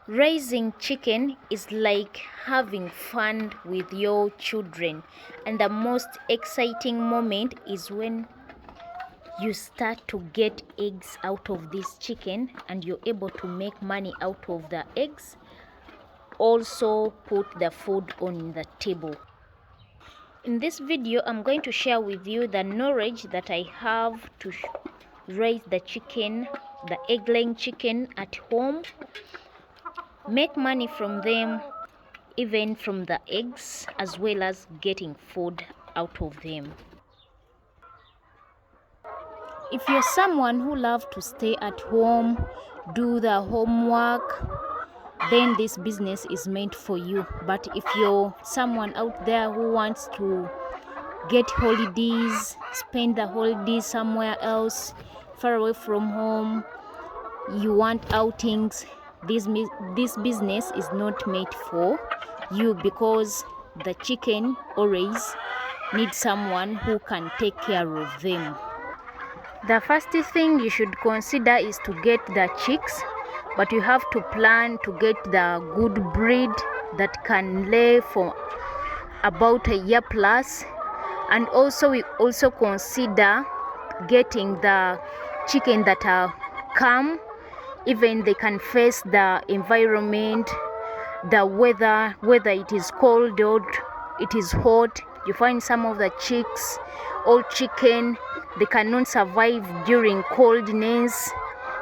Raising chicken is like having fun with your children, and the most exciting moment is when you start to get eggs out of this chicken and you're able to make money out of the eggs. Also put the food on the table. In this video, I'm going to share with you the knowledge that I have to raise the chicken, the egg-laying chicken at home, make money from them, even from the eggs, as well as getting food out of them. If you're someone who loves to stay at home, do the homework, then this business is meant for you. But if you're someone out there who wants to get holidays, spend the holidays somewhere else, far away from home, you want outings, this business is not made for you, because the chicken always needs someone who can take care of them. The first thing you should consider is to get the chicks, but you have to plan to get the good breed that can lay for about a year plus. And also we also consider getting the chicken that are calm, even they can face the environment, the weather, whether it is cold or it is hot. You find some of the chicks, old chicken, they cannot survive during coldness.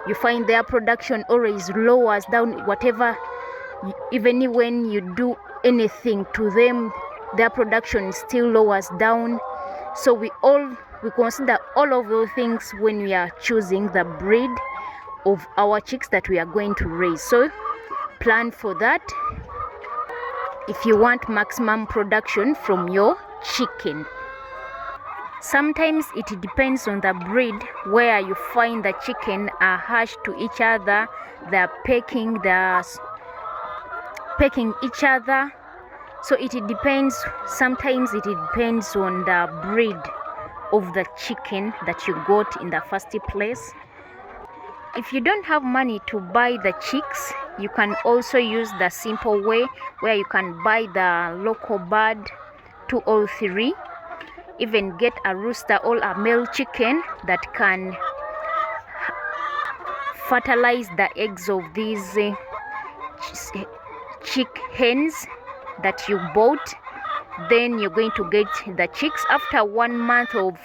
You find their production always lowers down, whatever, even when you do anything to them, their production still lowers down. So we consider all of those things when we are choosing the breed of our chicks that we are going to raise. So plan for that if you want maximum production from your chicken. Sometimes it depends on the breed, where you find the chicken are harsh to each other, they're pecking each other. So it depends. Sometimes it depends on the breed of the chicken that you got in the first place. If you don't have money to buy the chicks, you can also use the simple way, where you can buy the local bird, 2 or 3, even get a rooster or a male chicken that can fertilize the eggs of these chick hens that you bought. Then you're going to get the chicks after 1 month of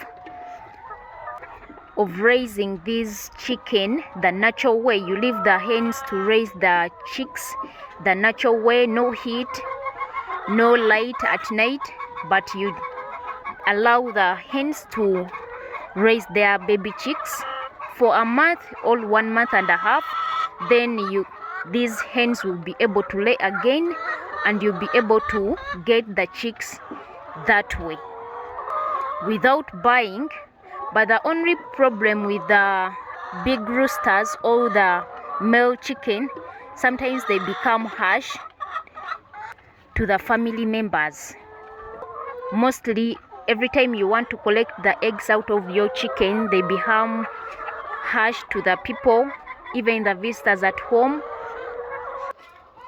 raising these chicken the natural way. You leave the hens to raise the chicks the natural way, no heat, no light at night, but you allow the hens to raise their baby chicks for a month or 1.5 months. Then these hens will be able to lay again, and you'll be able to get the chicks that way without buying. But the only problem with the big roosters or the male chicken, sometimes they become harsh to the family members. Mostly every time you want to collect the eggs out of your chicken, they become harsh to the people, even the visitors at home.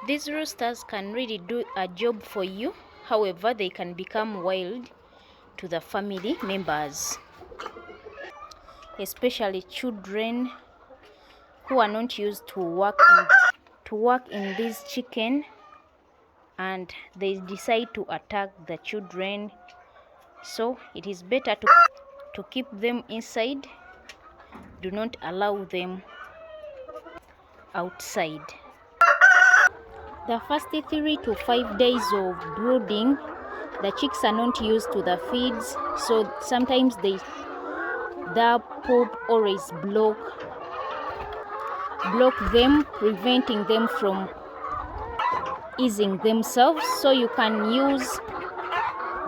These roosters can really do a job for you, however they can become wild to the family members, especially children who are not used to work in this chicken, and they decide to attack the children. So it is better to keep them inside. Do not allow them outside. The first 3 to 5 days of brooding, the chicks are not used to the feeds, so sometimes the poop always block them, preventing them from easing themselves. So you can use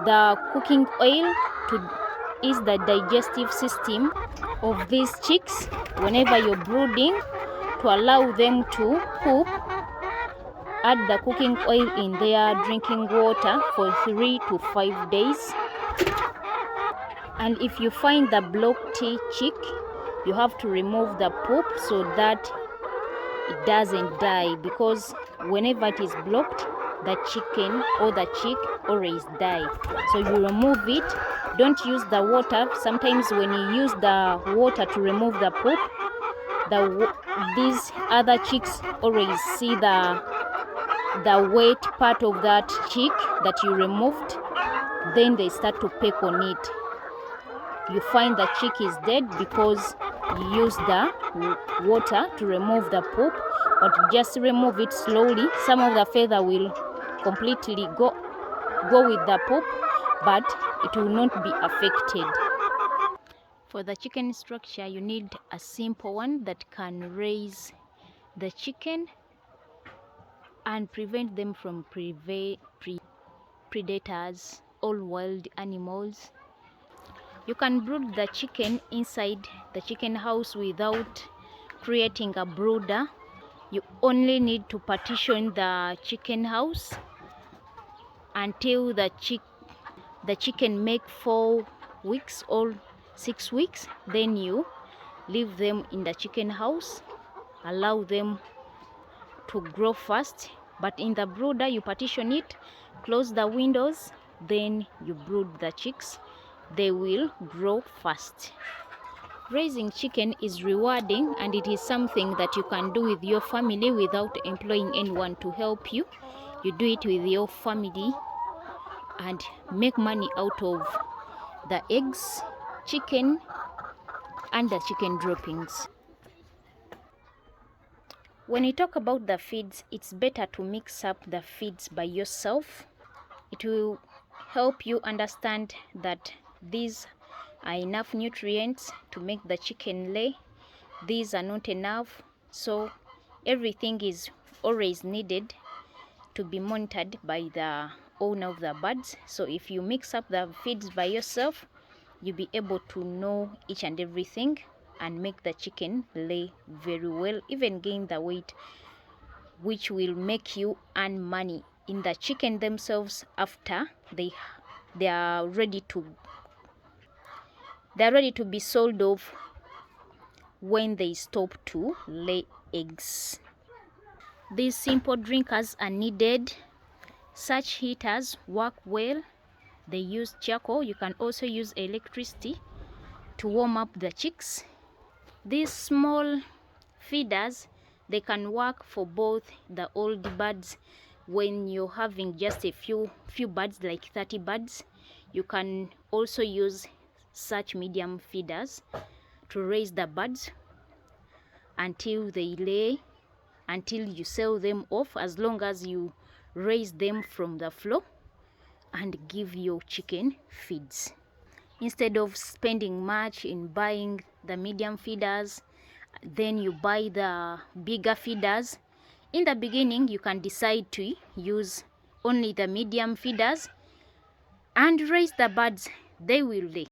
the cooking oil to ease the digestive system of these chicks whenever you're brooding, to allow them to poop. Add the cooking oil in their drinking water for 3 to 5 days. And if you find the blocked chick, you have to remove the poop so that it doesn't die, because whenever it is blocked, the chicken or the chick always die. So you remove it. Don't use the water. Sometimes when you use the water to remove the poop, these other chicks always see the wet part of that chick that you removed, then they start to peck on it. You find the chick is dead because you use the water to remove the poop, but just remove it slowly. Some of the feather will completely go with the poop, but it will not be affected. For the chicken structure, you need a simple one that can raise the chicken and prevent them from predators or wild animals. You can brood the chicken inside the chicken house without creating a brooder. You only need to partition the chicken house until the chicken make 4 weeks or 6 weeks. Then you leave them in the chicken house, allow them to grow fast. But in the brooder, you partition it, close the windows, then you brood the chicks. They will grow fast. Raising chicken is rewarding, and it is something that you can do with your family without employing anyone to help you. You do it with your family and make money out of the eggs, chicken, and the chicken droppings. When you talk about the feeds, it's better to mix up the feeds by yourself. It will help you understand that these are enough nutrients to make the chicken lay. These are not enough. So everything is always needed to be monitored by the owner of the birds. So if you mix up the feeds by yourself, you'll be able to know each and everything and make the chicken lay very well, even gain the weight, which will make you earn money in the chicken themselves after they are ready to be sold off when they stop to lay eggs. These simple drinkers are needed. Such heaters work well. They use charcoal. You can also use electricity to warm up the chicks. These small feeders, they can work for both the old birds. When you're having just a few birds, like 30 birds, you can also use such medium feeders to raise the birds until they lay, until you sell them off, as long as you raise them from the floor and give your chicken feeds. Instead of spending much in buying the medium feeders, then you buy the bigger feeders. In the beginning, you can decide to use only the medium feeders and raise the birds. They will lay.